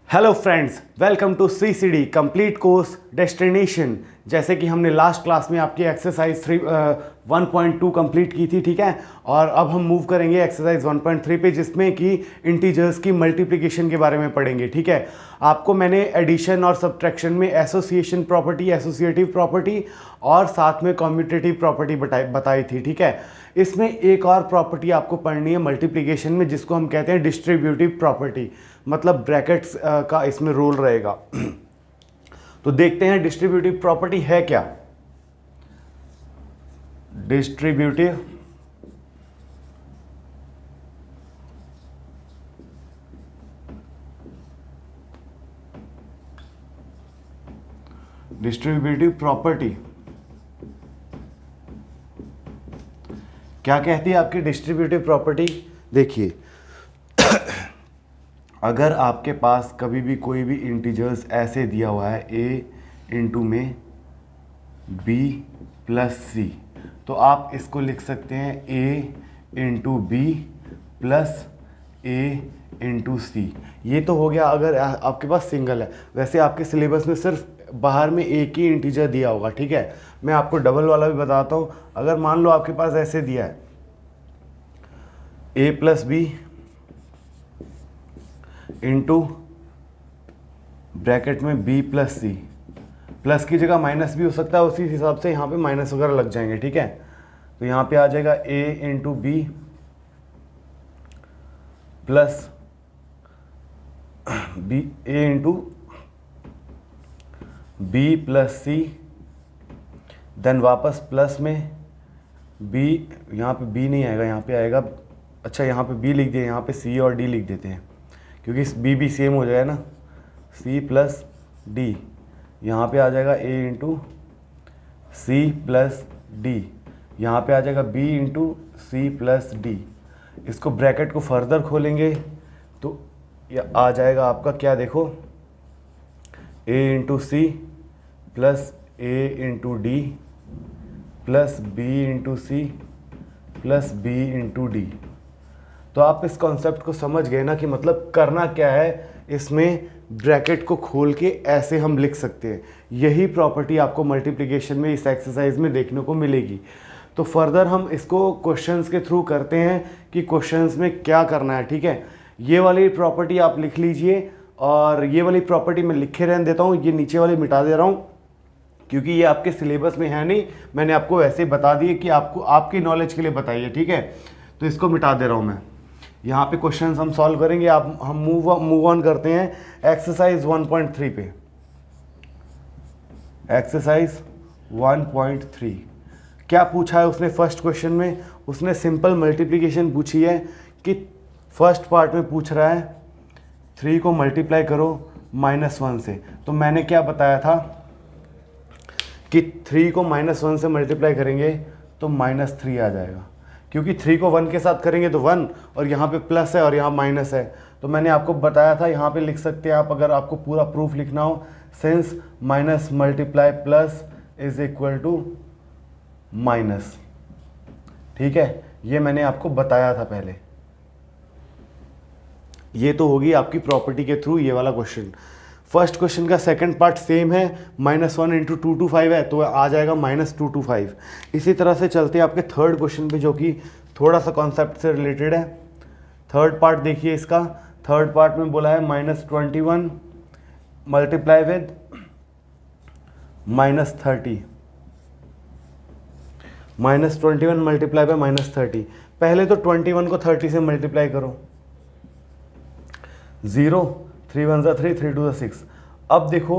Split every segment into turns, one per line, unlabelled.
Hello friends, welcome to CCD complete course destination. जैसे कि हमने लास्ट क्लास में आपकी एक्सरसाइज 1.2 कंप्लीट की थी, ठीक है। और अब हम मूव करेंगे एक्सरसाइज 1.3 पे, जिसमें कि इंटीजर्स की मल्टीप्लिकेशन के बारे में पढ़ेंगे, ठीक है। आपको मैंने एडिशन और सब्ट्रैक्शन में एसोसिएशन प्रॉपर्टी, एसोसिएटिव प्रॉपर्टी और साथ में कॉम्यूटेटिव प्रॉपर्टी बताई थी, ठीक है। इसमें एक और प्रॉपर्टी आपको पढ़नी है मल्टीप्लिकेशन में, जिसको हम कहते हैं डिस्ट्रीब्यूटिव प्रॉपर्टी, मतलब ब्रैकेट्स का इसमें रोल रहेगा। तो देखते हैं डिस्ट्रीब्यूटिव प्रॉपर्टी है क्या। डिस्ट्रीब्यूटिव प्रॉपर्टी क्या कहती है आपकी डिस्ट्रीब्यूटिव प्रॉपर्टी? देखिए, अगर आपके पास कभी भी कोई भी इंटीजर्स ऐसे दिया हुआ है a इंटू में b प्लस सी, तो आप इसको लिख सकते हैं a into B plus a into C. ये तो हो गया अगर आपके पास सिंगल है। वैसे आपके सिलेबस में सिर्फ बाहर में एक ही इंटीजर दिया होगा, ठीक है। मैं आपको डबल वाला भी बताता हूँ। अगर मान लो आपके पास ऐसे दिया है a plus B into bracket में b प्लस सी, प्लस की जगह माइनस भी हो सकता है, उसी हिसाब से यहाँ पे माइनस वगैरह लग जाएंगे, ठीक है। तो यहाँ पे आ जाएगा a into B plus B, a into B plus C, then वापस प्लस में b, यहाँ पे b नहीं आएगा, यहाँ पे आएगा, अच्छा यहाँ पे b लिख दिया, यहाँ पे c और d लिख देते हैं क्योंकि b भी सेम हो जाएगा ना, c प्लस d। यहाँ पे आ जाएगा a into C plus D, यहाँ पे आ जाएगा b into C plus D. इसको ब्रैकेट को फर्दर खोलेंगे तो यह आ जाएगा आपका क्या, देखो, a into C plus a into D plus b into C plus b into D. तो आप इस कॉन्सेप्ट को समझ गए ना कि मतलब करना क्या है। इसमें ब्रैकेट को खोल के ऐसे हम लिख सकते हैं। यही प्रॉपर्टी आपको मल्टीप्लिकेशन में इस एक्सरसाइज में देखने को मिलेगी। तो फर्दर हम इसको क्वेश्चंस के थ्रू करते हैं कि क्वेश्चंस में क्या करना है, ठीक है। ये वाली प्रॉपर्टी आप लिख लीजिए और ये वाली प्रॉपर्टी मैं लिखे रहने देता हूँ, ये नीचे वाली मिटा दे रहा हूँ क्योंकि ये आपके सिलेबस में है नहीं। मैंने आपको वैसे बता दिए कि आपको आपकी नॉलेज के लिए बताइए, ठीक है। तो इसको मिटा दे रहा हूँ मैं। यहाँ पे क्वेश्चंस हम सॉल्व करेंगे। हम मूव ऑन करते हैं एक्सरसाइज 1.3 पे। एक्सरसाइज 1.3 क्या पूछा है उसने फर्स्ट क्वेश्चन में? उसने सिंपल मल्टीप्लिकेशन पूछी है कि फर्स्ट पार्ट में पूछ रहा है 3 को मल्टीप्लाई करो -1 से। तो मैंने क्या बताया था कि 3 को -1 से मल्टीप्लाई करेंगे तो -3 आ जाएगा, क्योंकि 3 को 1 के साथ करेंगे तो 1, और यहाँ पे प्लस है और यहाँ माइनस है। तो मैंने आपको बताया था, यहाँ पे लिख सकते हैं आप, अगर आपको पूरा प्रूफ लिखना हो, since minus multiply plus is equal to minus, ठीक है। ये मैंने आपको बताया था पहले। ये तो होगी आपकी प्रॉपर्टी के थ्रू ये वाला क्वेश्चन। फर्स्ट क्वेश्चन का सेकंड पार्ट सेम है, -1 इंटू 2 to 5 है, तो आ जाएगा -2 to 5। इसी तरह से चलते हैं आपके थर्ड क्वेश्चन पे, जो कि थोड़ा सा कॉन्सेप्ट से रिलेटेड है। थर्ड पार्ट देखिए इसका। थर्ड पार्ट में बोला है -21 मल्टीप्लाई विद -30, -21 मल्टीप्लाई बाय -30। पहले तो 21 को 30 से मल्टीप्लाई करो, 0, 3 1 3, 3 2 6। अब देखो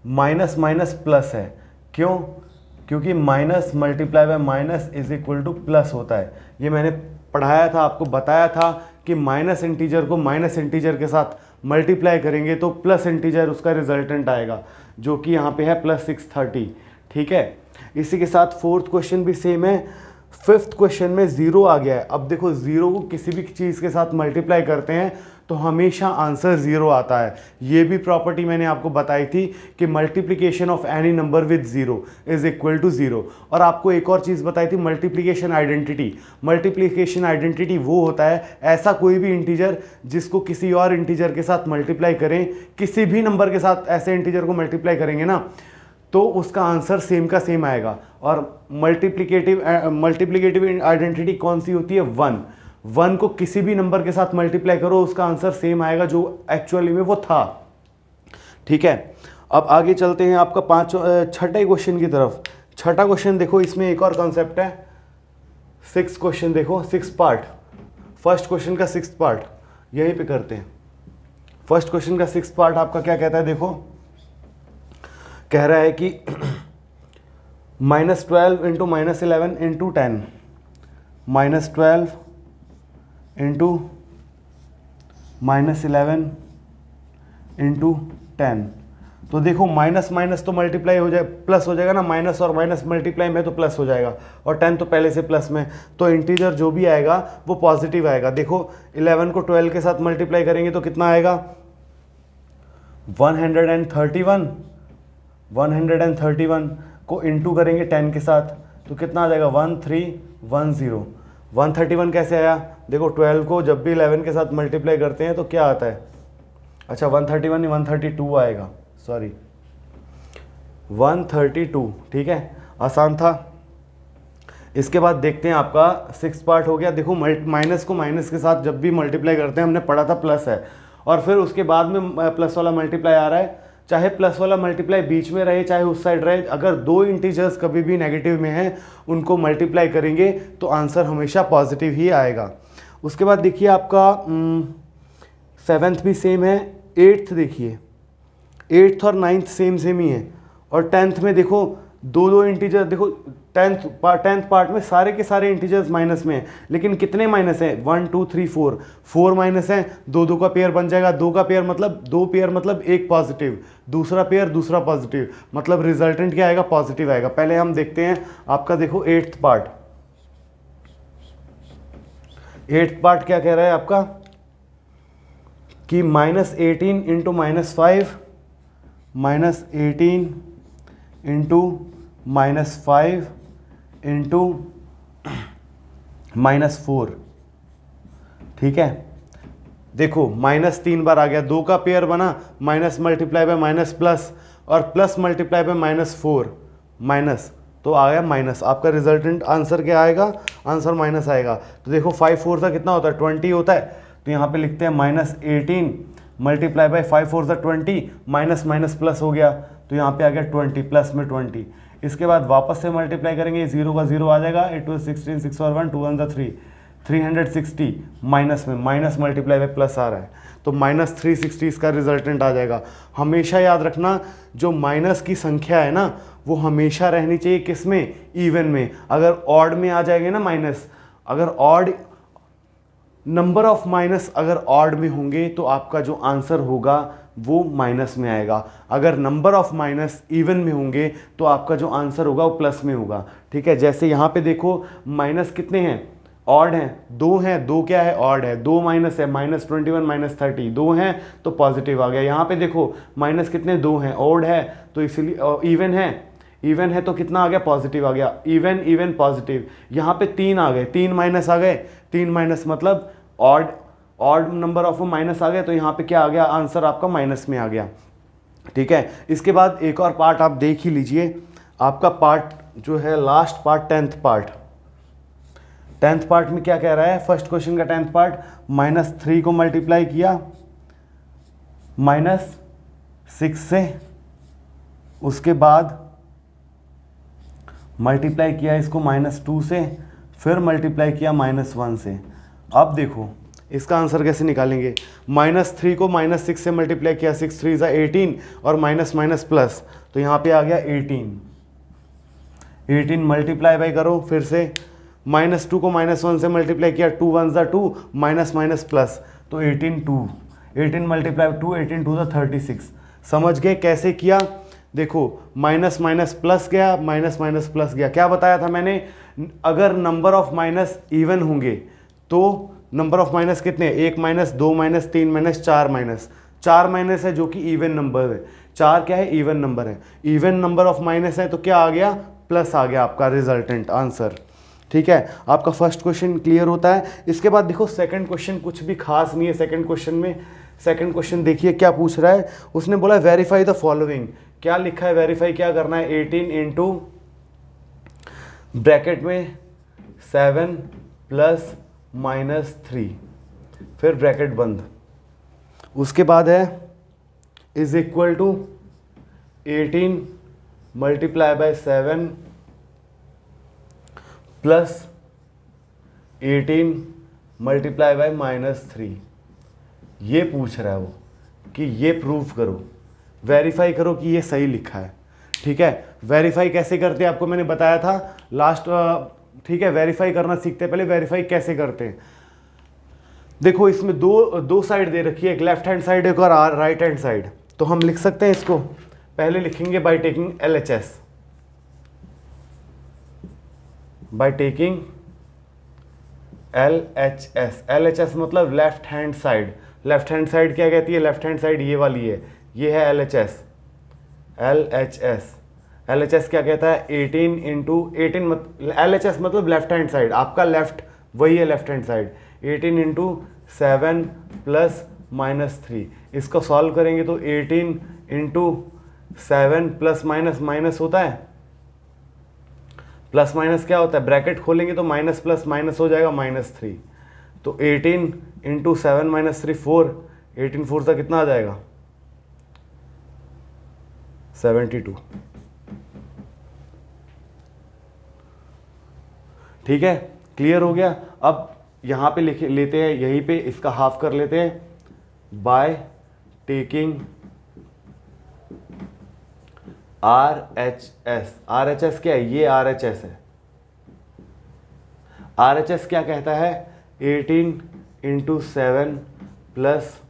माइनस माइनस प्लस है, क्यों? क्योंकि minus multiply by minus is equal two plus होता है। ये मैंने पढ़ाया था, आपको बताया था कि माइनस इंटीजर को माइनस इंटीजर के साथ मल्टीप्लाई करेंगे तो प्लस इंटीजर उसका रिजल्टेंट आएगा, जो कि यहाँ पे है +630, ठीक है। इसी के साथ फोर्थ क्वेश्चन भी सेम है। फिफ्थ क्वेश्चन में 0 आ गया है। अब देखो 0 को किसी भी चीज़ के साथ मल्टीप्लाई करते हैं तो हमेशा आंसर 0 आता है। ये भी प्रॉपर्टी मैंने आपको बताई थी कि multiplication of any number with 0 is equal to 0। और आपको एक और चीज़ बताई थी, मल्टीप्लिकेशन आइडेंटिटी। मल्टीप्लिकेशन आइडेंटिटी वो होता है ऐसा कोई भी इंटीजर जिसको किसी और इंटीजर के साथ मल्टीप्लाई करें, किसी भी नंबर के साथ ऐसे इंटीजर को मल्टीप्लाई करेंगे ना तो उसका आंसर सेम का सेम आएगा। और मल्टीप्लिकेटिव आइडेंटिटी कौन सी होती है? 1 को किसी भी नंबर के साथ मल्टीप्लाई करो उसका आंसर सेम आएगा जो एक्चुअली में वो था। ठीक है, अब आगे चलते हैं आपका छठे क्वेश्चन की तरफ। छठा क्वेश्चन देखो, इसमें एक और कॉन्सेप्ट है। 6 क्वेश्चन देखो, 6 पार्ट। फर्स्ट क्वेश्चन का 6 पार्ट यहीं पे करते हैं। फर्स्ट क्वेश्चन का 6 पार्ट आपका क्या कहता है? देखो, कह रहा है कि -12 इंटू -11 इंटू 10, -12 इंटू -11 इंटू 10। तो देखो माइनस माइनस तो मल्टीप्लाई हो जाए, प्लस हो जाएगा ना, माइनस और माइनस मल्टीप्लाई में तो प्लस हो जाएगा, और 10 तो पहले से प्लस में, तो इंटीजर जो भी आएगा वो पॉजिटिव आएगा। देखो 11 को 12 के साथ मल्टीप्लाई करेंगे तो कितना आएगा? 131। 131 को इंटू करेंगे 10 के साथ तो कितना आ जाएगा? 1310। 131 कैसे आया? देखो 12 को जब भी 11 के साथ मल्टीप्लाई करते हैं तो क्या आता है? अच्छा 131 नहीं 132 आएगा, सॉरी 132। ठीक है, आसान था। इसके बाद देखते हैं आपका 6 पार्ट हो गया। देखो माइनस को माइनस के साथ जब भी मल्टीप्लाई करते हैं, हमने पढ़ा था प्लस है, और फिर उसके बाद में प्लस वाला मल्टीप्लाई आ रहा है। चाहे प्लस वाला मल्टीप्लाई बीच में रहे चाहे उस साइड रहे, अगर दो इंटीजर्स कभी भी नेगेटिव में हैं उनको मल्टीप्लाई करेंगे तो आंसर हमेशा पॉजिटिव ही आएगा। उसके बाद देखिए आपका 7th भी सेम है। 8th देखिए, 8th और 9th सेम सेम ही है। और 10th में देखो दो इंटीजर, देखो 10th पार्ट में सारे के सारे इंटीजर्स माइनस में हैं, लेकिन कितने माइनस हैं? 1 2 3 4 माइनस हैं। दो का पेयर बन जाएगा। दो पेयर मतलब एक पॉजिटिव, दूसरा पेयर दूसरा पॉजिटिव, मतलब रिजल्टेंट क्या आएगा? पॉजिटिव आएगा। पहले हम देखते हैं आपका, देखो 8th पार्ट। 8th पार्ट क्या कह रहा है आपका कि -18 इंटू -5, -18 इंटू -5 इंटू -4। ठीक है, देखो माइनस 3 बार आ गया, 2 का पेयर बना, minus multiply by minus plus, और प्लस मल्टीप्लाई बाय -4 माइनस, तो आ गया माइनस। आपका रिजल्टेंट आंसर क्या आएगा? आंसर माइनस आएगा। तो देखो 5 4 का कितना होता है? 20 होता है। तो यहाँ पे लिखते हैं -18 multiply bye 5 4 20, minus minus plus हो गया, तो यहाँ पे आ गया 20, प्लस में 20। इसके बाद वापस से मल्टीप्लाई करेंगे, 0 का 0 आ जाएगा, 8 2 16 6 और 1 2 1 3, 360 माइनस में, माइनस मल्टीप्लाई बाय प्लस आ रहा है तो -360 इसका रिजल्टेंट आ जाएगा। हमेशा याद रखना जो माइनस की संख्या है ना वो हमेशा रहनी चाहिए किस में? इवन में। अगर ऑड में आ जाएंगे ना माइनस, अगर ऑड नंबर ऑफ माइनस अगर ऑड में होंगे तो आपका जो आंसर होगा वो माइनस में आएगा। अगर नंबर ऑफ माइनस इवन में होंगे तो आपका जो आंसर होगा वो प्लस में होगा। ठीक है, जैसे यहाँ पे देखो माइनस कितने हैं? ऑड हैं, 2 हैं, 2 क्या है? ऑड है। 2 माइनस है, -21 -30, 2 हैं तो पॉजिटिव आ गया। यहाँ पे देखो माइनस कितने? 2 हैं, ऑड है तो इसलिए इवन है तो कितना आ गया? पॉजिटिव आ गया। Even positive. यहाँ पे 3 आ गए, 3 माइनस आ गए, 3 माइनस मतलब ऑड नंबर ऑफ माइनस आ गया, तो यहाँ पे क्या आ गया? आंसर आपका माइनस में आ गया। ठीक है, इसके बाद एक और पार्ट आप देख ही लीजिए। आपका पार्ट जो है last part 10th part. 10th part में क्या कह रहा है? फर्स्ट क्वेश्चन का 10th पार्ट, -3 को मल्टीप्लाई किया -6 से, उसके बाद मल्टीप्लाई किया इसको -2 से, फिर मल्टीप्लाई किया -1 से। अब देखो इसका आंसर कैसे निकालेंगे? -3 को -6 से मल्टीप्लाई किया, 6 3 18, और माइनस माइनस प्लस, तो यहाँ पे आ गया 18 मल्टीप्लाई बाई करो फिर से, -2 को -1 से मल्टीप्लाई किया, 2 1 2, माइनस माइनस प्लस, तो 18 मल्टीप्लाई 2 18 2 36। समझ गए कैसे किया? देखो माइनस माइनस प्लस गया, माइनस माइनस प्लस गया। क्या बताया था मैंने, अगर नंबर ऑफ माइनस इवन होंगे तो नंबर ऑफ माइनस कितने, 1 minus, 2 minus, 3 minus, 4 minus. 4 minus है जो कि इवन नंबर है, 4 क्या है, इवन नंबर है। इवन नंबर ऑफ माइनस है तो क्या आ गया, प्लस आ गया आपका रिजल्टेंट आंसर। ठीक है, आपका फर्स्ट क्वेश्चन क्लियर होता है। इसके बाद देखो सेकंड क्वेश्चन कुछ भी खास नहीं है सेकंड क्वेश्चन में। सेकंड क्वेश्चन देखिए क्या पूछ रहा है, उसने बोला वेरीफाई द फॉलोइंग। क्या लिखा है, वेरीफाई क्या करना है, 18 इंटू ब्रैकेट में 7 प्लस माइनस 3, फिर ब्रैकेट बंद, उसके बाद है is equal to 18 multiply by 7 plus 18 multiply by minus 3। ये पूछ रहा है वो कि ये प्रूफ करो, वेरीफाई करो कि ये सही लिखा है। ठीक है, वेरीफाई कैसे करते हैं आपको मैंने बताया था लास्ट। ठीक है, वेरीफाई करना सीखते हैं, पहले वेरीफाई कैसे करते हैं। देखो इसमें दो साइड दे रखी है, एक लेफ्ट हैंड साइड एक और राइट हैंड साइड। तो हम लिख सकते हैं इसको, पहले लिखेंगे by taking LHS, by taking LHS। LHS मतलब left hand side. Left hand side क्या कहती है, लेफ्ट हैंड साइड ये वाली है, ये है LHS। LHS LHS क्या कहता है, 18 इंटू 18 LHS मतलब लेफ्ट हैंड साइड, आपका लेफ्ट वही है left hand side. 18 into 7 plus minus 3, इसको सॉल्व करेंगे तो 18 इंटू 7 प्लस माइनस माइनस होता है, प्लस माइनस क्या होता है, ब्रैकेट खोलेंगे तो माइनस प्लस माइनस हो जाएगा -3। तो 18 इंटू 7 माइनस 3 4, 18 4 का कितना आ जाएगा 72। ठीक है, क्लियर हो गया। अब यहाँ पे लिख लेते हैं, यहीं पे इसका हाफ कर लेते हैं बाय टेकिंग RHS। RHS क्या है, ये RHS है। RHS क्या कहता है, 18 इंटू 7 प्लस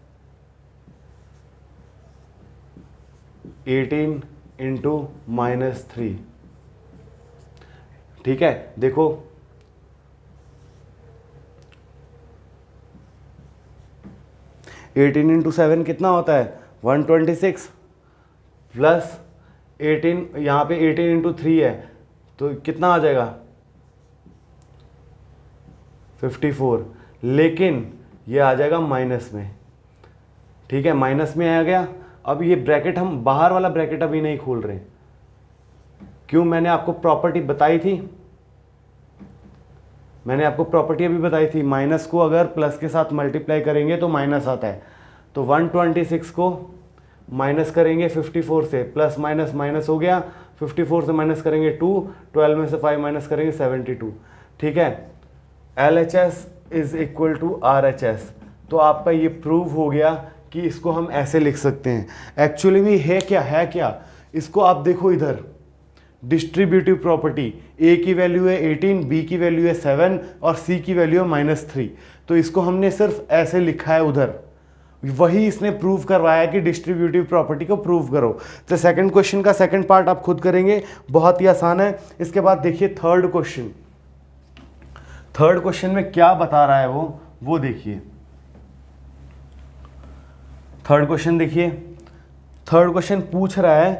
18 इंटू माइनस 3। ठीक है, देखो 18 इंटू 7 कितना होता है 126 प्लस 18, यहाँ पे 18 इंटू 3 है तो कितना आ जाएगा 54, लेकिन ये आ जाएगा माइनस में। ठीक है, माइनस में आ गया। अब ये ब्रैकेट हम बाहर वाला ब्रैकेट अभी नहीं खोल रहे, क्यों, मैंने आपको प्रॉपर्टी बताई थी, मैंने आपको प्रॉपर्टी अभी बताई थी, माइनस को अगर प्लस के साथ मल्टीप्लाई करेंगे तो माइनस आता है। तो 126 को माइनस करेंगे 54 से, प्लस माइनस माइनस हो गया, 54 से माइनस करेंगे 2, 12 में से 5 माइनस करेंगे 72। ठीक है, LHS is equal to RHS। तो आपका ये प्रूव हो गया कि इसको हम ऐसे लिख सकते हैं। एक्चुअली में है क्या, इसको आप देखो इधर, डिस्ट्रीब्यूटिव प्रॉपर्टी, A की वैल्यू है 18, B की वैल्यू है 7 और C की वैल्यू है -3। तो इसको हमने सिर्फ ऐसे लिखा है उधर, वही इसने प्रूव करवाया कि डिस्ट्रीब्यूटिव प्रॉपर्टी को प्रूव करो। तो सेकंड क्वेश्चन का सेकंड पार्ट आप खुद करेंगे, बहुत ही आसान है। इसके बाद देखिए थर्ड क्वेश्चन। थर्ड क्वेश्चन में क्या बता रहा है वो देखिए। थर्ड क्वेश्चन देखिए, थर्ड क्वेश्चन पूछ रहा है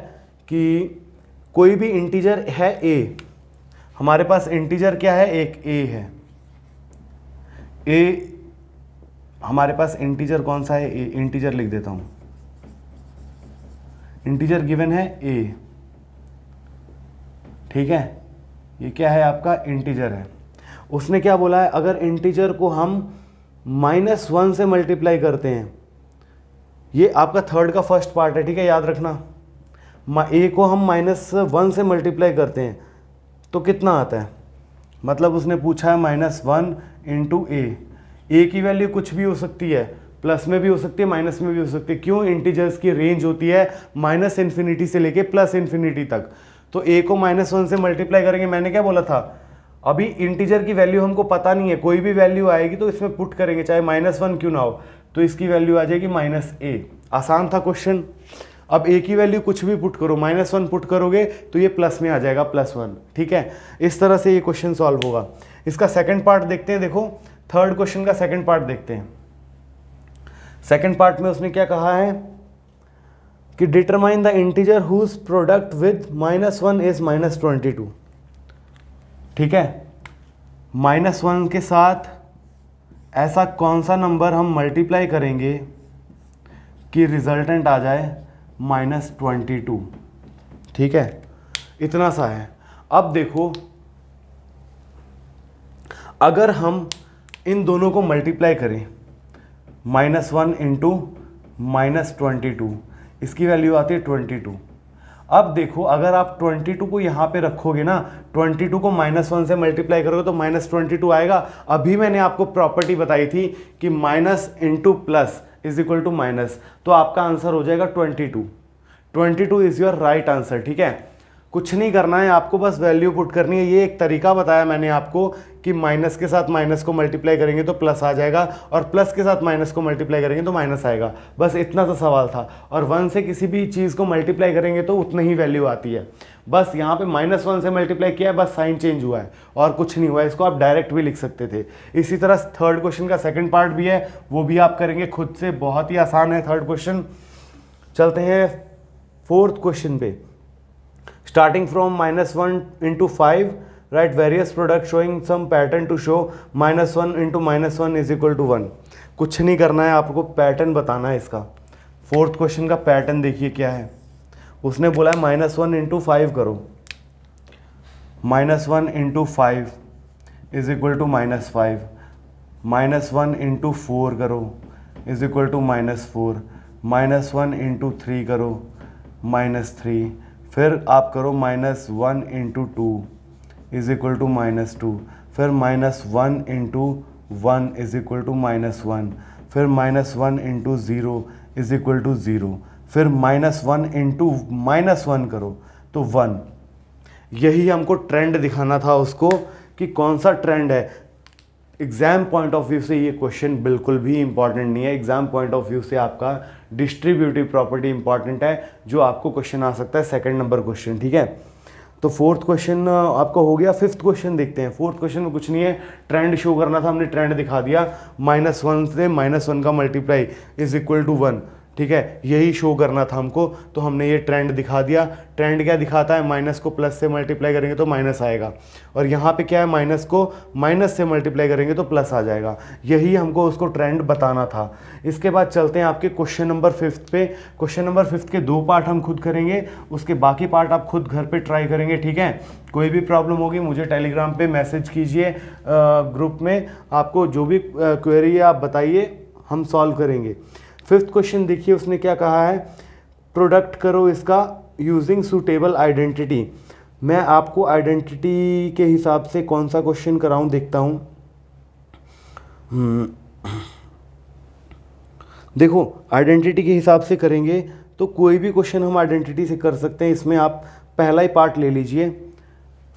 कि कोई भी इंटीजर है a, हमारे पास इंटीजर क्या है, एक a है। a हमारे पास इंटीजर कौन सा है, a, इंटीजर लिख देता हूं, इंटीजर गिवन है a। ठीक है, ये क्या है आपका इंटीजर है। उसने क्या बोला है, अगर इंटीजर को हम -1 से मल्टीप्लाई करते हैं, ये आपका थर्ड का फर्स्ट पार्ट है। ठीक है, याद रखना, a को हम -1 से मल्टीप्लाई करते हैं तो कितना आता है, मतलब उसने पूछा है -1 इंटू a की वैल्यू कुछ भी हो सकती है, प्लस में भी हो सकती है, माइनस में भी हो सकती है। क्यों, इंटीजर्स की रेंज होती है -∞ से लेके +∞ तक। तो a को -1 से मल्टीप्लाई करेंगे, मैंने क्या बोला था, अभी इंटीजर की वैल्यू हमको पता नहीं है, कोई भी वैल्यू आएगी तो इसमें पुट करेंगे, चाहे -1 क्यों ना हो, तो इसकी वैल्यू आ जाएगी -a। आसान था क्वेश्चन। अब ए की वैल्यू कुछ भी पुट करो, -1 पुट करोगे तो ये प्लस में आ जाएगा +1, ठीक है। इस तरह से ये क्वेश्चन सॉल्व होगा। इसका सेकंड पार्ट देखते हैं। देखो थर्ड क्वेश्चन का सेकंड पार्ट देखते हैं। सेकंड पार्ट में उसने क्या कहा है कि determine the integer whose product with -1 is -22, ठीक है। -1 के साथ ऐसा कौन सा नंबर हम मल्टीप्लाई करेंगे कि रिजल्टेंट आ जाए -22, ठीक है। इतना सा है। अब देखो अगर हम इन दोनों को मल्टीप्लाई करें, -1 इंटू -22, इसकी वैल्यू आती है 22। अब देखो अगर आप 22 को यहाँ पे रखोगे ना, 22 को -1 से मल्टीप्लाई करोगे तो -22 आएगा। अभी मैंने आपको प्रॉपर्टी बताई थी कि minus into plus is equal to minus, तो आपका आंसर हो जाएगा 22। 22 इज योर राइट आंसर, ठीक है। कुछ नहीं करना है आपको, बस वैल्यू पुट करनी है। ये एक तरीका बताया मैंने आपको कि माइनस के साथ माइनस को मल्टीप्लाई करेंगे तो प्लस आ जाएगा, और प्लस के साथ माइनस को मल्टीप्लाई करेंगे तो माइनस आएगा। बस इतना सा सवाल था। और 1 से किसी भी चीज़ को मल्टीप्लाई करेंगे तो उतना ही वैल्यू आती है। बस यहाँ पे -1 से मल्टीप्लाई किया है, बस साइन चेंज हुआ है और कुछ नहीं हुआ है। इसको आप डायरेक्ट भी लिख सकते थे। इसी तरह थर्ड क्वेश्चन का सेकेंड पार्ट भी है, वो भी आप करेंगे खुद से। बहुत ही आसान है थर्ड क्वेश्चन। चलते हैं फोर्थ क्वेश्चन पे। Starting from -1 into 5, write various products showing some pattern to show -1 into -1 is equal to 1। कुछ नहीं करना है आपको, पैटर्न बताना है इसका। फोर्थ क्वेश्चन का पैटर्न देखिए क्या है। उसने बोला है -1 इंटू 5 करो, -1 into 5 is equal to -5, -1 into 4 करो इज इक्वल टू -4, -1 इंटू 3 करो -3, फिर आप करो -1 इंटू 2 इज इक्वल टू -2, फिर -1 इंटू 1 इज इक्वल टू -1, फिर -1 इंटू 0 इज इक्वल टू 0, फिर -1 इंटू -1 करो तो 1। यही हमको ट्रेंड दिखाना था उसको कि कौन सा ट्रेंड है। एग्ज़ाम पॉइंट ऑफ व्यू से ये क्वेश्चन बिल्कुल भी इंपॉर्टेंट नहीं है। एग्जाम पॉइंट ऑफ व्यू से आपका डिस्ट्रीब्यूटिव प्रॉपर्टी इंपॉर्टेंट है, जो आपको क्वेश्चन आ सकता है सेकंड नंबर क्वेश्चन, ठीक है। तो फोर्थ क्वेश्चन आपका हो गया। फिफ्थ क्वेश्चन देखते हैं। फोर्थ क्वेश्चन में कुछ नहीं है, ट्रेंड शो करना था, हमने ट्रेंड दिखा दिया। -1 से -1 का मल्टीप्लाई इज इक्वल टू 1, ठीक है। यही शो करना था हमको, तो हमने ये ट्रेंड दिखा दिया। ट्रेंड क्या दिखाता है, माइनस को प्लस से मल्टीप्लाई करेंगे तो माइनस आएगा, और यहाँ पे क्या है, माइनस को माइनस से मल्टीप्लाई करेंगे तो प्लस आ जाएगा। यही हमको उसको ट्रेंड बताना था। इसके बाद चलते हैं आपके क्वेश्चन नंबर 5 पे। क्वेश्चन नंबर 5 के 2 पार्ट हम खुद करेंगे, उसके बाकी पार्ट आप खुद घर पे ट्राई करेंगे, ठीक है। कोई भी प्रॉब्लम होगी मुझे टेलीग्राम पे मैसेज कीजिए, ग्रुप में आपको जो भी क्वेरी है आप बताइए, हम सॉल्व करेंगे। 5th क्वेश्चन देखिए उसने क्या कहा है, प्रोडक्ट करो इसका यूजिंग सूटेबल आइडेंटिटी। मैं आपको आइडेंटिटी के हिसाब से कौन सा क्वेश्चन कराऊं देखता हूं। देखो आइडेंटिटी के हिसाब से करेंगे तो कोई भी क्वेश्चन हम आइडेंटिटी से कर सकते हैं। इसमें आप पहला ही पार्ट ले लीजिए,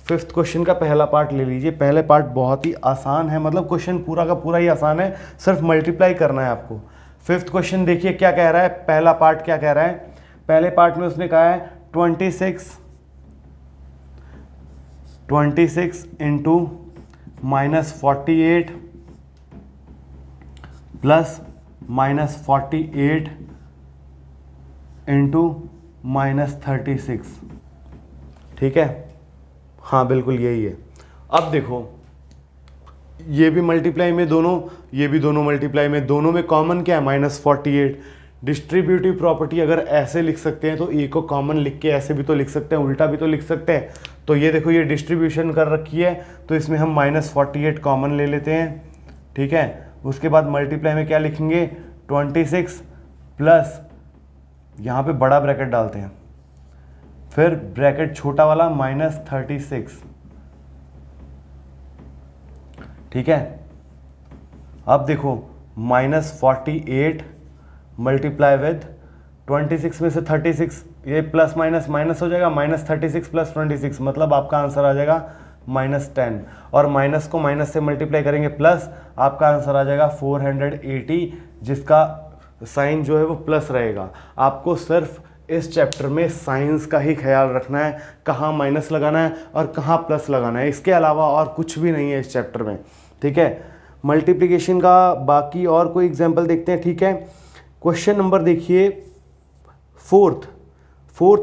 5th क्वेश्चन का पहला पार्ट ले लीजिए। पहले पार्ट बहुत ही आसान है, मतलब क्वेश्चन पूरा का पूरा ही आसान है, सिर्फ मल्टीप्लाई करना है आपको। 5th क्वेश्चन देखिए क्या कह रहा है, पहला पार्ट क्या कह रहा है। पहले पार्ट में उसने कहा है 26 इंटू -48 प्लस -48 इंटू -36, ठीक है। हाँ बिल्कुल यही है। अब देखो ये भी मल्टीप्लाई में दोनों, ये भी दोनों मल्टीप्लाई में, दोनों में कॉमन क्या है, -48। डिस्ट्रीब्यूटिव प्रॉपर्टी अगर ऐसे लिख सकते हैं तो ए को कॉमन लिख के ऐसे भी तो लिख सकते हैं, उल्टा भी तो लिख सकते हैं। तो ये देखो ये डिस्ट्रीब्यूशन कर रखी है, तो इसमें हम -48 कॉमन ले लेते हैं, ठीक है। उसके बाद मल्टीप्लाई में क्या लिखेंगे, 26 प्लस यहाँ पे बड़ा ब्रैकेट डालते हैं, फिर ब्रैकेट छोटा वाला -36, ठीक है। अब देखो -48 मल्टीप्लाई विद 26 में से 36, ये प्लस माइनस माइनस हो जाएगा, -36 प्लस 26, मतलब आपका आंसर आ जाएगा -10। और माइनस को माइनस से मल्टीप्लाई करेंगे प्लस, आपका आंसर आ जाएगा 480, जिसका साइन जो है वो प्लस रहेगा। आपको सिर्फ इस चैप्टर में साइंस का ही ख्याल रखना है, कहाँ माइनस लगाना है और कहाँ प्लस लगाना है, इसके अलावा और कुछ भी नहीं है इस चैप्टर में, ठीक है। मल्टीप्लिकेशन का बाकी और कोई एग्जांपल देखते हैं, ठीक है। क्वेश्चन नंबर देखिए फोर्थ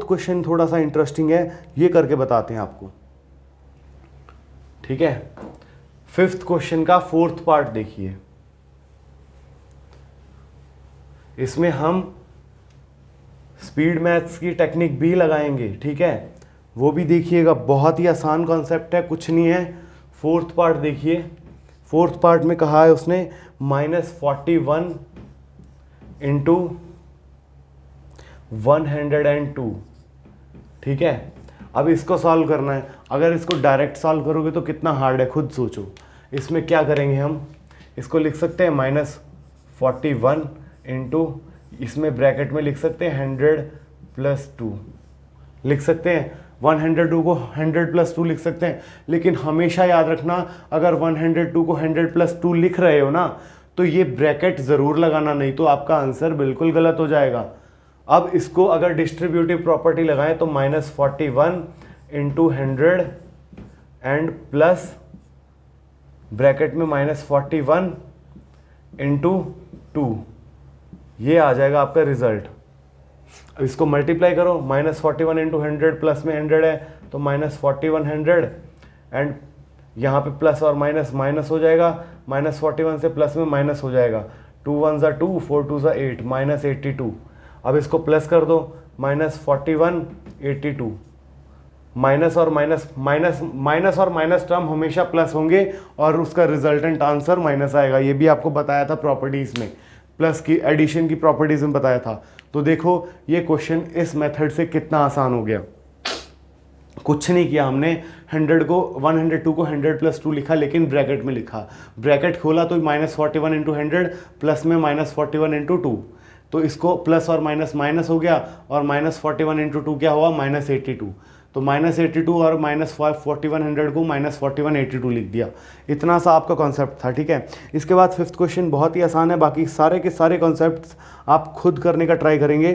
क्वेश्चन थोड़ा सा इंटरेस्टिंग है, ये करके बताते हैं आपको, ठीक है। फिफ्थ क्वेश्चन का फोर्थ पार्ट देखिए, इसमें हम स्पीड मैथ्स की टेक्निक भी लगाएंगे, ठीक है, वो भी देखिएगा। बहुत ही आसान कॉन्सेप्ट है, कुछ नहीं है। फोर्थ पार्ट देखिए, फोर्थ पार्ट में कहा है उसने -41 इंटू 102, ठीक है। अब इसको सॉल्व करना है। अगर इसको डायरेक्ट सॉल्व करोगे तो कितना हार्ड है, खुद सोचो। इसमें क्या करेंगे हम, इसको लिख सकते हैं -41 इंटू, इसमें ब्रैकेट में लिख सकते हैं 100 + 2, लिख सकते हैं 102 को 100 + 2 लिख सकते हैं। लेकिन हमेशा याद रखना, अगर 102 को 100 + 2 लिख रहे हो ना, तो ये ब्रैकेट ज़रूर लगाना, नहीं तो आपका आंसर बिल्कुल गलत हो जाएगा। अब इसको अगर डिस्ट्रीब्यूटिव प्रॉपर्टी लगाएं तो -41 इंटू 100 एंड प्लस ब्रैकेट में -41 इंटू 2, ये आ जाएगा आपका रिजल्ट। अब इसको मल्टीप्लाई करो, -41 इंटू 100 प्लस में 100 है तो -4100 एंड यहाँ पे प्लस और माइनस माइनस हो जाएगा, -41 से प्लस में माइनस हो जाएगा, 2 1 ज़ा 2, 4 2 ज़ा 8, -82। अब इसको प्लस कर दो, -41 82, माइनस और माइनस टर्म हमेशा प्लस होंगे और उसका रिजल्टेंट आंसर माइनस आएगा। ये भी आपको बताया था प्रॉपर्टीज़ में, प्लस की एडिशन की प्रॉपर्टीज़ में बताया था। तो देखो ये क्वेश्चन इस मेथड से कितना आसान हो गया। कुछ नहीं किया हमने, 102 को 100 + 2 लिखा, लेकिन ब्रैकेट में लिखा, ब्रैकेट खोला तो -41 इंटू 100 प्लस में -41 इंटू 2, तो इसको प्लस और माइनस माइनस हो गया और -41 इंटू 2 क्या हुआ, -82। तो -82 और -4100 को -4182 लिख दिया। इतना सा आपका कॉन्सेप्ट था, ठीक है। इसके बाद फिफ्थ क्वेश्चन बहुत ही आसान है, बाकी सारे के सारे कॉन्सेप्ट्स आप खुद करने का ट्राई करेंगे,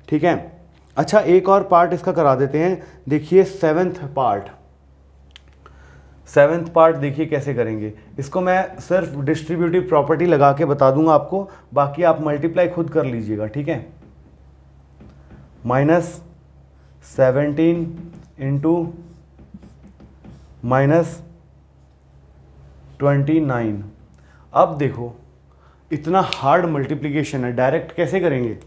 ठीक है। अच्छा एक और पार्ट इसका करा देते हैं, देखिए सेवेंथ पार्ट देखिए कैसे करेंगे। इसको मैं सिर्फ डिस्ट्रीब्यूटिव प्रॉपर्टी लगा के बता दूंगा आपको, बाकी आप मल्टीप्लाई खुद कर लीजिएगा, ठीक है। -17 इंटू -29। अब देखो इतना हार्ड मल्टीप्लिकेशन है, डायरेक्ट कैसे करेंगे,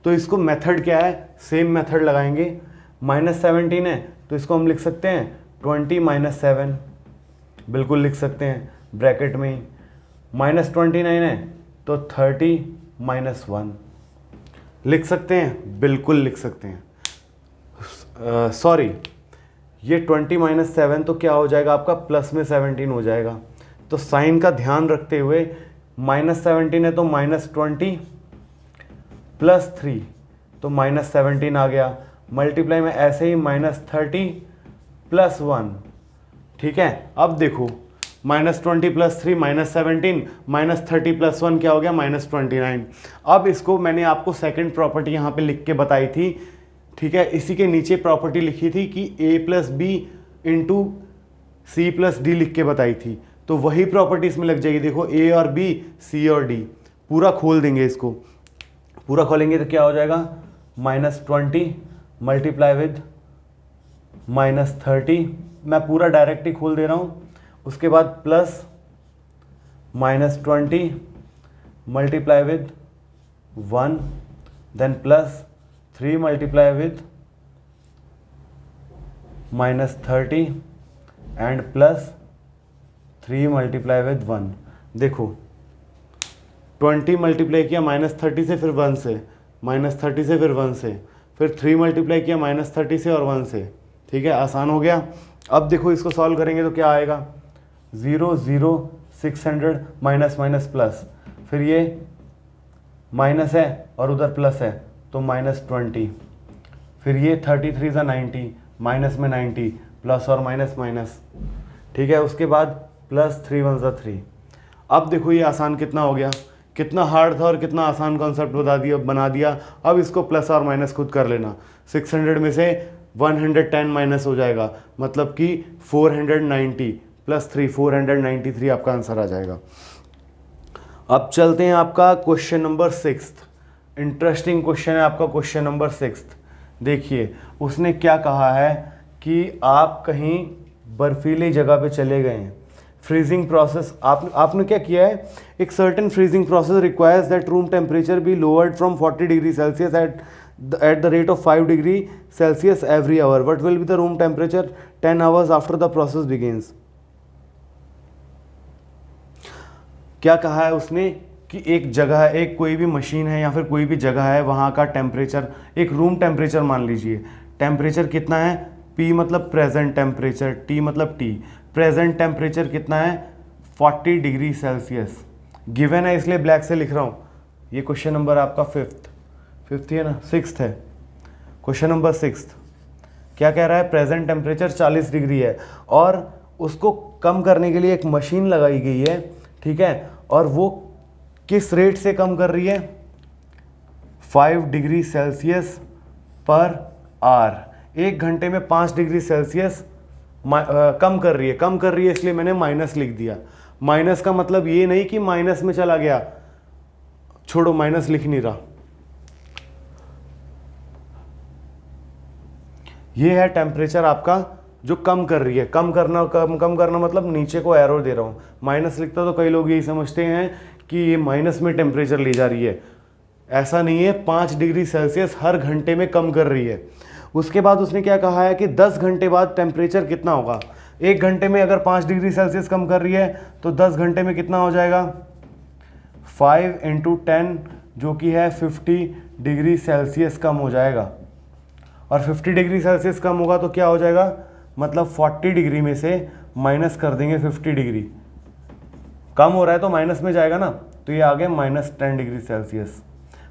तो इसको मेथड क्या है, सेम मेथड लगाएंगे। -17 है तो इसको हम लिख सकते हैं 20 - 7, बिल्कुल लिख सकते हैं ब्रैकेट में ही। -29 है तो 30 - 1 लिख सकते हैं, बिल्कुल लिख सकते हैं। सॉरी, ये 20 - 7 तो क्या हो जाएगा आपका, प्लस में 17 हो जाएगा। तो साइन का ध्यान रखते हुए -17 है तो -20 + 3 तो -17 आ गया, मल्टीप्लाई में ऐसे ही -30 + 1, ठीक है। अब देखो -20 + 3 -17, -30 + 1 क्या हो गया, -29। अब इसको मैंने आपको सेकंड प्रॉपर्टी यहाँ पे लिख के बताई थी, ठीक है। इसी के नीचे प्रॉपर्टी लिखी थी कि a + b into c + d लिख के बताई थी, तो वही प्रॉपर्टी इसमें लग जाएगी। देखो a और b, c और d, पूरा खोल देंगे, इसको पूरा खोलेंगे तो क्या हो जाएगा, -20 मल्टीप्लाई विद -30, मैं पूरा डायरेक्ट ही खोल दे रहा हूँ। उसके बाद plus -20 multiply with 1, then plus 3 multiply with -30 and plus 3 multiply with 1। देखो 20 मल्टीप्लाई किया -30 से, फिर 1 से, -30 से, फिर 1 से, फिर 3 मल्टीप्लाई किया -30 से और 1 से, ठीक है। आसान हो गया। अब देखो इसको सॉल्व करेंगे तो क्या आएगा, 0 0 600 माइनस प्लस, फिर ये माइनस है और उधर प्लस है तो -20, फिर ये 33 × 90, माइनस में 90, प्लस और माइनस माइनस, ठीक है। उसके बाद +3 × 1 = 3। अब देखो ये आसान कितना हो गया, कितना हार्ड था और कितना आसान कॉन्सेप्ट बना दिया। अब इसको प्लस और माइनस खुद कर लेना। 600 में से 110 माइनस हो जाएगा, मतलब कि 490 प्लस 3 493 आपका आंसर आ जाएगा। अब चलते हैं आपका क्वेश्चन नंबर 6। इंटरेस्टिंग क्वेश्चन है आपका क्वेश्चन नंबर 6। देखिए उसने क्या कहा है कि आप कहीं बर्फीली जगह पे चले गए हैं, फ्रीजिंग प्रोसेस आपने क्या किया है, एक certain freezing process requires that room temperature be lowered from 40 degree Celsius at the rate of 5 degree Celsius every hour. What will be the room temperature 10 hours after the process begins? क्या कहा है उसने कि एक जगह है, एक कोई भी मशीन है या फिर कोई भी जगह है, वहाँ का टेम्परेचर, एक रूम टेम्परेचर मान लीजिए, टेम्परेचर कितना है, P मतलब प्रेजेंट टेम्परेचर, T मतलब T, प्रेजेंट टेम्परेचर कितना है 40 डिग्री सेल्सियस गिवन है, इसलिए ब्लैक से लिख रहा हूँ। ये क्वेश्चन नंबर आपका फिफ्थ है ना, 6th है। क्वेश्चन नंबर 6 क्या कह रहा है, प्रेजेंट टेम्परेचर 40 डिग्री है और उसको कम करने के लिए एक मशीन लगाई गई है, ठीक है, और वो किस रेट से कम कर रही है, 5 डिग्री सेल्सियस पर आवर। 1 घंटे में 5 डिग्री सेल्सियस कम कर रही है, इसलिए मैंने माइनस लिख दिया। माइनस का मतलब ये नहीं कि माइनस में चला गया, छोड़ो माइनस लिख नहीं रहा। ये है टेम्परेचर आपका जो कम कर रही है, कम करना मतलब नीचे को एरो दे रहा हूँ। माइनस लिखता तो कई लोग यही समझते हैं कि ये माइनस में टेम्परेचर ले जा रही है, ऐसा नहीं है। 5 डिग्री सेल्सियस हर घंटे में कम कर रही है। उसके बाद उसने क्या कहा है कि 10 घंटे बाद टेम्परेचर कितना होगा। 1 घंटे में अगर 5 डिग्री सेल्सियस कम कर रही है तो 10 घंटे में कितना हो जाएगा, 5 × 10 जो कि है 50 डिग्री सेल्सियस कम हो जाएगा। और 50 डिग्री सेल्सियस कम होगा तो क्या हो जाएगा, मतलब 40 डिग्री में से माइनस कर देंगे 50 डिग्री, कम हो रहा है तो माइनस में जाएगा ना, तो ये आ गया -10 डिग्री सेल्सियस।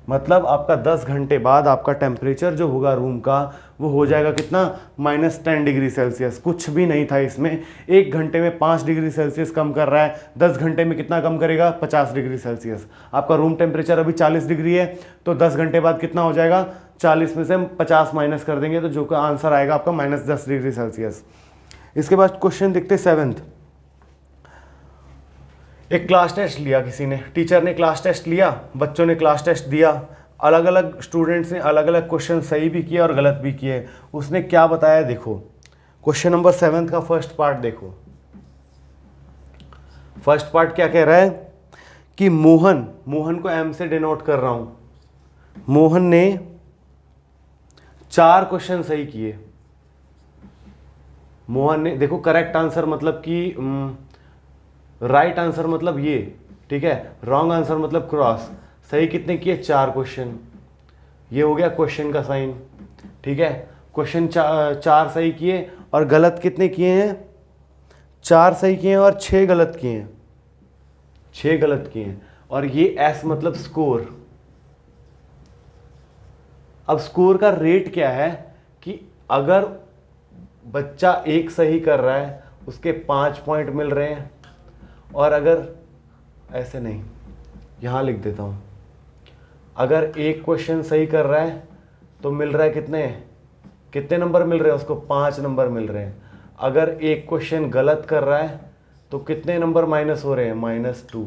मतलब आपका 10 घंटे बाद आपका टेम्परेचर जो होगा रूम का वो हो जाएगा कितना, -10 डिग्री सेल्सियस। कुछ भी नहीं था इसमें। 1 घंटे में 5 डिग्री सेल्सियस कम कर रहा है, 10 घंटे में कितना कम करेगा, 50 डिग्री सेल्सियस। आपका रूम टेम्परेचर अभी 40 डिग्री है तो 10 घंटे बाद कितना हो जाएगा, 40 में से 50 माइनस कर देंगे तो जो का आंसर आएगा आपका -10 डिग्री सेल्सियस। इसके बाद क्वेश्चन देखते 7th। एक क्लास टेस्ट लिया किसी ने, टीचर ने क्लास टेस्ट लिया, बच्चों ने क्लास टेस्ट दिया, अलग अलग स्टूडेंट्स ने अलग अलग क्वेश्चन सही भी किए और गलत भी किए। उसने क्या बताया देखो, क्वेश्चन नंबर 7 का फर्स्ट पार्ट देखो। फर्स्ट पार्ट क्या कह रहा है कि मोहन को M से डिनोट कर रहा हूं, मोहन ने 4 क्वेश्चन सही किए। मोहन ने, देखो करेक्ट आंसर मतलब कि राइट आंसर मतलब ये, ठीक है, रॉन्ग आंसर मतलब क्रॉस। सही कितने किए, 4 क्वेश्चन। ये हो गया क्वेश्चन का साइन, ठीक है। क्वेश्चन 4 सही किए और गलत कितने किए हैं, 4 सही किए हैं और 6 गलत किए हैं, 6 गलत किए हैं। और ये S मतलब स्कोर। अब स्कोर का रेट क्या है कि अगर बच्चा 1 सही कर रहा है उसके 5 पॉइंट मिल रहे हैं, और अगर ऐसे नहीं, यहां लिख देता हूं, अगर 1 क्वेश्चन सही कर रहा है तो मिल रहा है कितने नंबर मिल रहे हैं उसको, 5 नंबर मिल रहे हैं। अगर 1 क्वेश्चन गलत कर रहा है तो कितने नंबर माइनस हो रहे हैं, -2।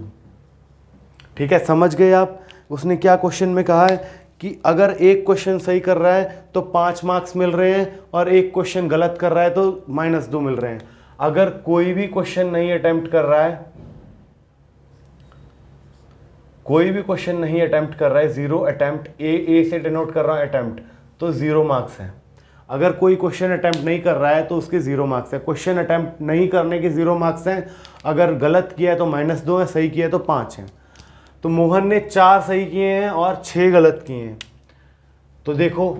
ठीक है, समझ गए आप। उसने क्या क्वेश्चन में कहा है कि अगर 1 क्वेश्चन सही कर रहा है तो 5 मार्क्स मिल रहे हैं और 1 क्वेश्चन गलत कर रहा है तो -2 मिल रहे हैं। अगर कोई भी क्वेश्चन नहीं अटेम्प्ट कर रहा है, कोई भी क्वेश्चन नहीं अटेम्प्ट कर रहा है, 0 अटेम्प्ट, ए से डिनोट कर रहा है अटेम्प्ट, तो 0 मार्क्स है। अगर कोई क्वेश्चन अटेम्प्ट नहीं कर रहा है तो उसके 0 मार्क्स है। क्वेश्चन अटेम्प्ट नहीं करने के 0 मार्क्स हैं, अगर गलत किया है तो -2 है, सही किया है तो 5 है। तो मोहन ने 4 सही किए हैं और 6 गलत किए हैं, तो देखो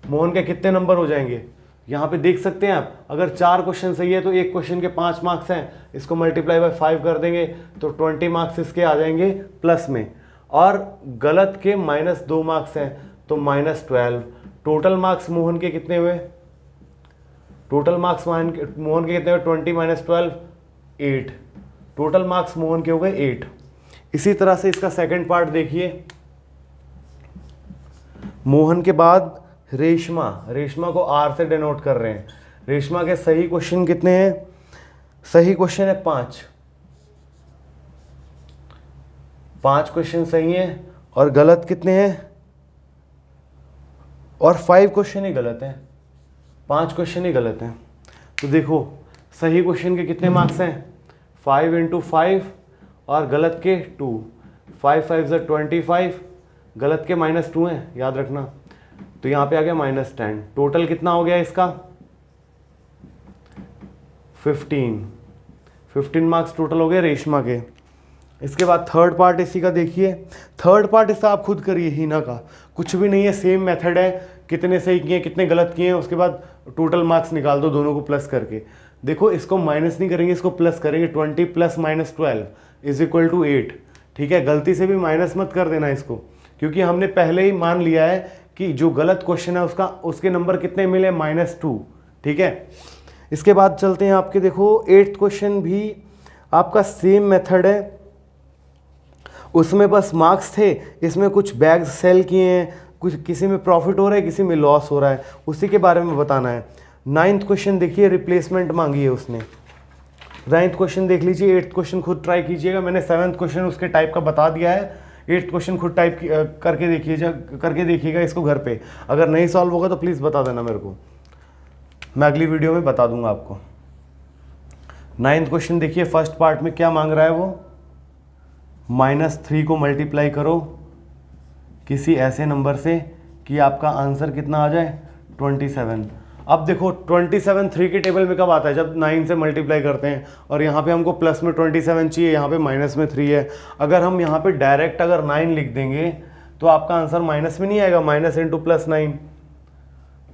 मोहन के कितने नंबर हो जाएंगे, यहाँ पे देख सकते हैं आप। अगर 4 क्वेश्चन सही है तो 1 क्वेश्चन के 5 मार्क्स हैं, इसको मल्टीप्लाई बाय 5 कर देंगे तो 20 मार्क्स इसके आ जाएंगे प्लस में, और गलत के -2 मार्क्स हैं तो -12। टोटल मार्क्स मोहन के कितने हुए, टोटल मार्क्स मोहन के कितने हुए, 20 - 12 8। टोटल मार्क्स मोहन के हो गए 8। इसी तरह से इसका सेकंड पार्ट देखिए, मोहन के बाद रेशमा, रेशमा को आर से डिनोट कर रहे हैं। रेशमा के सही क्वेश्चन कितने हैं? सही क्वेश्चन है 5, 5 क्वेश्चन सही हैं और गलत कितने हैं? और 5 क्वेश्चन ही गलत हैं, 5 क्वेश्चन ही गलत हैं। तो देखो सही क्वेश्चन के कितने मार्क्स हैं? 5 × 5 और गलत के 2, 5 5 = 25, गलत के -2 हैं, याद रखना। तो यहाँ पे आ गया -10। टोटल कितना हो गया इसका? 15 मार्क्स टोटल हो गए रेशमा के। इसके बाद थर्ड पार्ट इसी का देखिए, थर्ड पार्ट इसका आप खुद करिए, हीना का कुछ भी नहीं है, सेम मेथड है, कितने सही किए कितने गलत किए हैं, उसके बाद टोटल मार्क्स निकाल दो दोनों को प्लस करके। देखो इसको माइनस नहीं करेंगे, इसको प्लस करेंगे। 20 + -12 = 8। ठीक है, गलती से भी माइनस मत कर देना इसको, क्योंकि हमने पहले ही मान लिया है कि जो गलत क्वेश्चन है उसके नंबर कितने मिले? -2। ठीक है, इसके बाद चलते हैं आपके, देखो 8th क्वेश्चन भी आपका सेम मेथड है, उसमें बस मार्क्स थे, इसमें कुछ बैग्स सेल किए हैं, कुछ किसी में प्रॉफिट हो रहा है किसी में लॉस हो रहा है, उसी के बारे में बताना है। 9th क्वेश्चन देखिए, रिप्लेसमेंट मांगी है उसने। 9th क्वेश्चन देख लीजिए, 8th क्वेश्चन खुद ट्राई कीजिएगा, मैंने 7th क्वेश्चन उसके टाइप का बता दिया है। 8th क्वेश्चन खुद टाइप करके देखिएगा इसको घर पे। अगर नहीं सॉल्व होगा तो प्लीज़ बता देना मेरे को, मैं अगली वीडियो में बता दूंगा आपको। 9th क्वेश्चन देखिए, फर्स्ट पार्ट में क्या मांग रहा है वो? -3 को मल्टीप्लाई करो किसी ऐसे नंबर से कि आपका आंसर कितना आ जाए? 27। अब देखो 27 3 के टेबल में कब आता है? जब 9 से मल्टीप्लाई करते हैं, और यहाँ पे हमको प्लस में 27 चाहिए, यहाँ पे माइनस में 3 है। अगर हम यहाँ पे डायरेक्ट अगर 9 लिख देंगे तो आपका आंसर माइनस में नहीं आएगा, -9 + +9,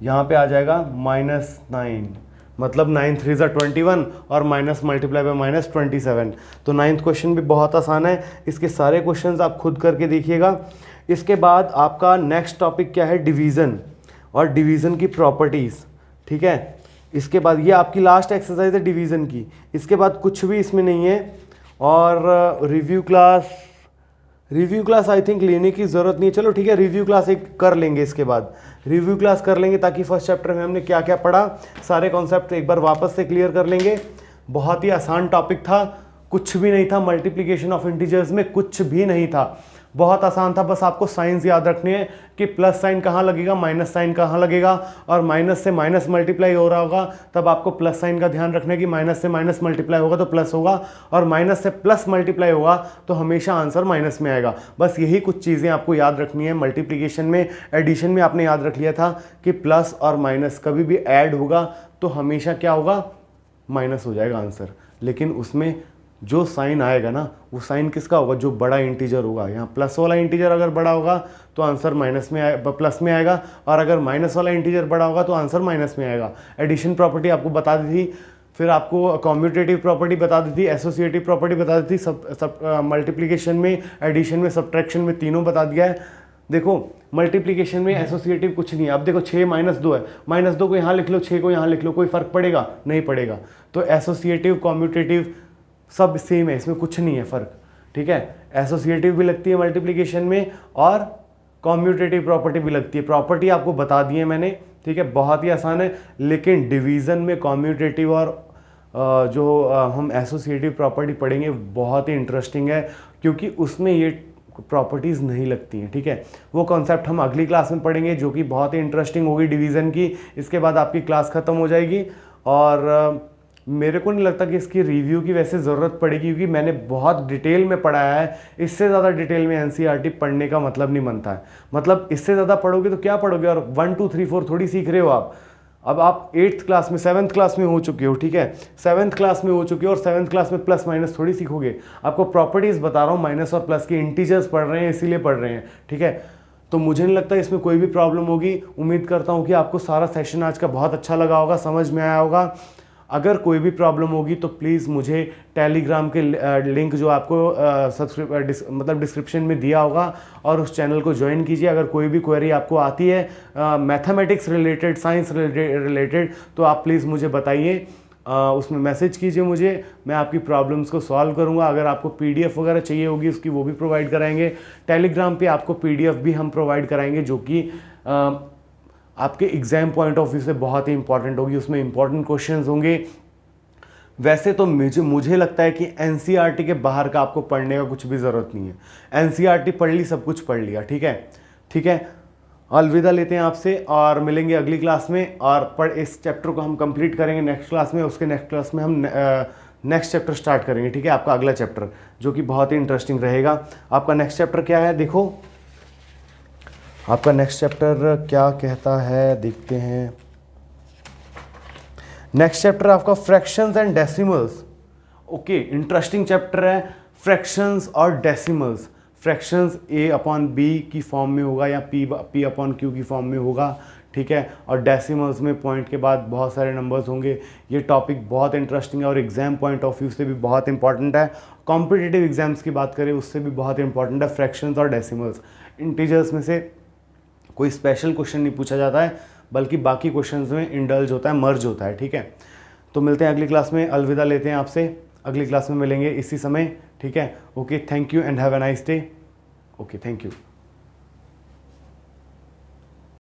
यहाँ पे आ जाएगा -9, मतलब 9 3 = 21 और माइनस मल्टीप्लाई बाय -27। तो 9th क्वेश्चन भी बहुत आसान है, इसके सारे क्वेश्चंस आप खुद करके देखिएगा। इसके बाद आपका नेक्स्ट टॉपिक क्या है? डिवीज़न और डिवीज़न की प्रॉपर्टीज़। ठीक है, इसके बाद ये आपकी लास्ट एक्सरसाइज है डिवीज़न की, इसके बाद कुछ भी इसमें नहीं है। और रिव्यू क्लास आई थिंक लेने की ज़रूरत नहीं है, चलो ठीक है, रिव्यू क्लास एक कर लेंगे, इसके बाद रिव्यू क्लास कर लेंगे, ताकि फर्स्ट चैप्टर में हमने क्या क्या पढ़ा सारे कॉन्सेप्ट एक बार वापस से क्लियर कर लेंगे। बहुत ही आसान टॉपिक था, कुछ भी नहीं था, मल्टीप्लिकेशन ऑफ इंटीजर्स में कुछ भी नहीं था, बहुत आसान था। बस आपको साइंस याद रखनी है कि प्लस साइन कहाँ लगेगा, माइनस साइन कहाँ लगेगा, और माइनस से माइनस मल्टीप्लाई हो रहा होगा तब आपको प्लस साइन का ध्यान रखना है कि माइनस से माइनस मल्टीप्लाई होगा तो प्लस होगा, और माइनस से प्लस मल्टीप्लाई होगा तो हमेशा आंसर माइनस में आएगा। बस यही कुछ चीज़ें आपको याद रखनी है। मल्टीप्लिकेशन में, एडिशन में आपने याद रख लिया था कि प्लस और माइनस कभी भी ऐड होगा तो हमेशा क्या होगा? माइनस हो जाएगा आंसर। लेकिन उसमें जो साइन आएगा ना, वो साइन किसका होगा? जो बड़ा इंटीजर होगा। यहाँ प्लस वाला इंटीजर अगर बड़ा होगा तो आंसर माइनस में प्लस में आएगा, और अगर माइनस वाला इंटीजर बड़ा होगा तो आंसर माइनस में आएगा। एडिशन प्रॉपर्टी आपको बता दी थी, फिर आपको कॉम्यूटेटिव प्रॉपर्टी बता दी थी, एसोसिएटिव प्रॉपर्टी बता दी थी, मल्टीप्लिकेशन में, एडिशन में, सब्ट्रैक्शन में, तीनों बता दिया है। देखो मल्टीप्लिकेशन में एसोसिएटिव कुछ नहीं है। अब देखो 6 - 2 है, -2 को यहाँ लिख लो, 6 को यहाँ लिख लो, कोई फर्क पड़ेगा? नहीं पड़ेगा। तो एसोसिएटिव, कॉम्यूटेटिव सब सेम है, इसमें कुछ नहीं है फ़र्क। ठीक है, एसोसिएटिव भी लगती है मल्टीप्लिकेशन में और कॉम्यूटेटिव प्रॉपर्टी भी लगती है। प्रॉपर्टी आपको बता दी है मैंने, ठीक है, बहुत ही आसान है। लेकिन डिवीज़न में कॉम्यूटेटिव और जो हम एसोसिएटिव प्रॉपर्टी पढ़ेंगे बहुत ही इंटरेस्टिंग है, क्योंकि उसमें ये प्रॉपर्टीज़ नहीं लगती हैं। ठीक है, वो कॉन्सेप्ट हम अगली क्लास में पढ़ेंगे जो कि बहुत ही इंटरेस्टिंग होगी डिवीज़न की। इसके बाद आपकी क्लास ख़त्म हो जाएगी, और मेरे को नहीं लगता कि इसकी रिव्यू की वैसे ज़रूरत पड़ेगी, क्योंकि मैंने बहुत डिटेल में पढ़ाया है। इससे ज़्यादा डिटेल में एनसीईआरटी पढ़ने का मतलब नहीं बनता है। मतलब इससे ज़्यादा पढ़ोगे तो क्या पढ़ोगे, और 1 2 3 4 थोड़ी सीख रहे हो आप। अब आप 8th क्लास में, 7th क्लास में हो चुके हो। ठीक है, 7th क्लास में हो चुके हो, और 7th क्लास में प्लस माइनस थोड़ी सीखोगे। आपको प्रॉपर्टीज़ बता रहा हूँ, माइनस और प्लस की, इंटीजर्स पढ़ रहे हैं इसीलिए पढ़ रहे हैं। ठीक है, तो मुझे नहीं लगता इसमें कोई भी प्रॉब्लम होगी। उम्मीद करता हूँ कि आपको सारा सेशन आज का बहुत अच्छा लगा होगा, समझ में आया होगा। अगर कोई भी प्रॉब्लम होगी तो प्लीज़ मुझे टेलीग्राम के लिंक जो आपको मतलब डिस्क्रिप्शन में दिया होगा, और उस चैनल को ज्वाइन कीजिए। अगर कोई भी क्वेरी आपको आती है मैथमेटिक्स रिलेटेड, साइंस रिलेटेड, तो आप प्लीज़ मुझे बताइए। उसमें मैसेज कीजिए मुझे, मैं आपकी प्रॉब्लम्स को सॉल्व करूंगा। अगर आपको पीडीएफ वगैरह चाहिए होगी उसकी, वो भी प्रोवाइड कराएंगे। टेलीग्राम पे आपको पीडीएफ भी हम प्रोवाइड कराएंगे, जो कि आपके एग्जाम पॉइंट ऑफ व्यू से बहुत ही इंपॉर्टेंट होगी। उसमें इंपॉर्टेंट क्वेश्चंस होंगे। वैसे तो मुझे लगता है कि एनसीईआरटी के बाहर का आपको पढ़ने का कुछ भी ज़रूरत नहीं है। एनसीईआरटी पढ़ ली, सब कुछ पढ़ लिया, ठीक है। ठीक है, अलविदा लेते हैं आपसे और मिलेंगे अगली क्लास में। और इस चैप्टर को हम कंप्लीट करेंगे नेक्स्ट क्लास में। उसके नेक्स्ट क्लास में हम नेक्स्ट चैप्टर स्टार्ट करेंगे, ठीक है, आपका अगला चैप्टर, जो कि बहुत ही इंटरेस्टिंग रहेगा। आपका नेक्स्ट चैप्टर क्या है, देखो आपका नेक्स्ट चैप्टर क्या कहता है, देखते हैं। नेक्स्ट चैप्टर आपका fractions and decimals. Okay, interesting chapter है, फ्रैक्शंस और decimals. Fractions a upon B की फॉर्म में होगा या p अपॉन q की फॉर्म में होगा, ठीक है। और डेसिमल्स में पॉइंट के बाद बहुत सारे नंबर्स होंगे। ये टॉपिक बहुत इंटरेस्टिंग है और एग्जाम पॉइंट ऑफ व्यू से भी बहुत इंपॉर्टेंट है। कॉम्पिटिटिव एग्जाम्स की बात करें उससे भी बहुत इंपॉर्टेंट है फ्रैक्शंस और डेसिमल्स। इंटीजर्स में से कोई स्पेशल क्वेश्चन नहीं पूछा जाता है, बल्कि बाकी क्वेश्चंस में इंडल्ज होता है, मर्ज होता है, ठीक है। तो मिलते हैं अगली क्लास में, अलविदा लेते हैं आपसे। अगली क्लास में मिलेंगे इसी समय, ठीक है। Okay, thank you and have a nice day. Okay, thank you.